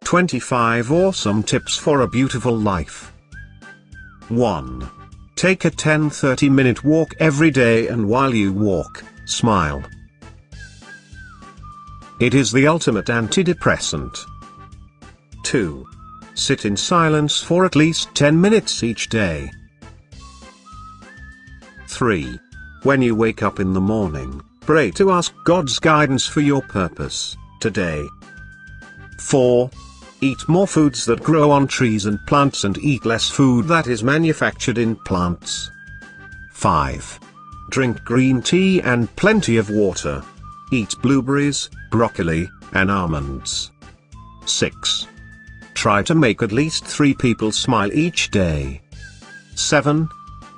25 Awesome Tips for a Beautiful Life. 1. Take a 10-30-minute walk every day, and while you walk, smile. It is the ultimate antidepressant. 2. Sit in silence for at least 10 minutes each day. 3. When you wake up in the morning, pray to ask God's guidance for your purpose today. 4. Eat more foods that grow on trees and plants, and eat less food that is manufactured in plants. 5. Drink green tea and plenty of water. Eat blueberries, broccoli, and almonds. 6. Try to make at least 3 people smile each day. 7.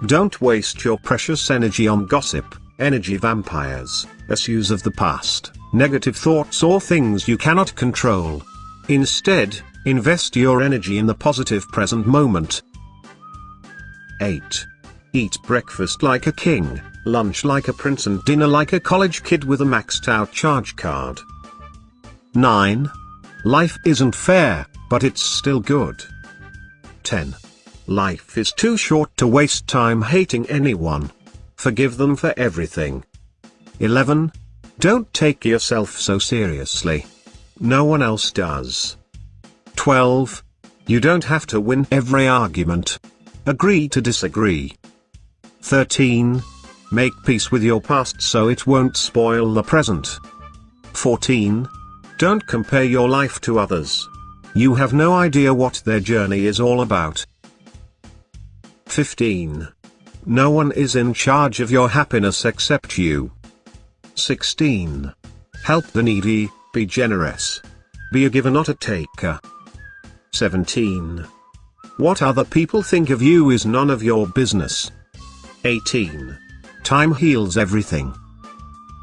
Don't waste your precious energy on gossip, energy vampires, issues of the past, negative thoughts, or things you cannot control. Instead, invest your energy in the positive present moment. 8. Eat breakfast like a king, lunch like a prince, and dinner like a college kid with a maxed out charge card. 9. Life isn't fair, but it's still good. 10. Life is too short to waste time hating anyone. Forgive them for everything. 11. Don't take yourself so seriously. No one else does. 12. You don't have to win every argument. Agree to disagree. 13. Make peace with your past so it won't spoil the present. 14. Don't compare your life to others. You have no idea what their journey is all about. 15. No one is in charge of your happiness except you. 16. Help the needy, be generous. Be a giver, not a taker. 17. What other people think of you is none of your business. 18. Time heals everything.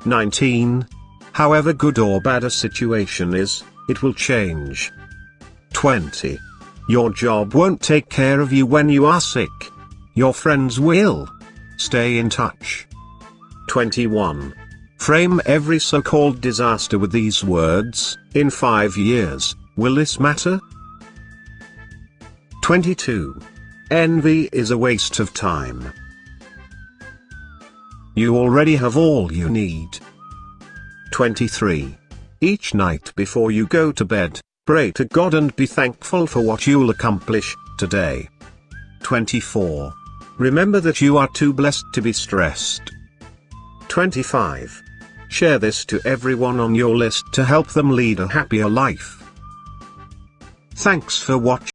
19. However good or bad a situation is, it will change. 20. Your job won't take care of you when you are sick. Your friends will. Stay in touch. 21. Frame every so-called disaster with these words: in 5 years, will this matter? 22. Envy is a waste of time. You already have all you need. 23. Each night before you go to bed, pray to God and be thankful for what you'll accomplish today. 24. Remember that you are too blessed to be stressed. 25. Share this to everyone on your list to help them lead a happier life. Thanks for watching.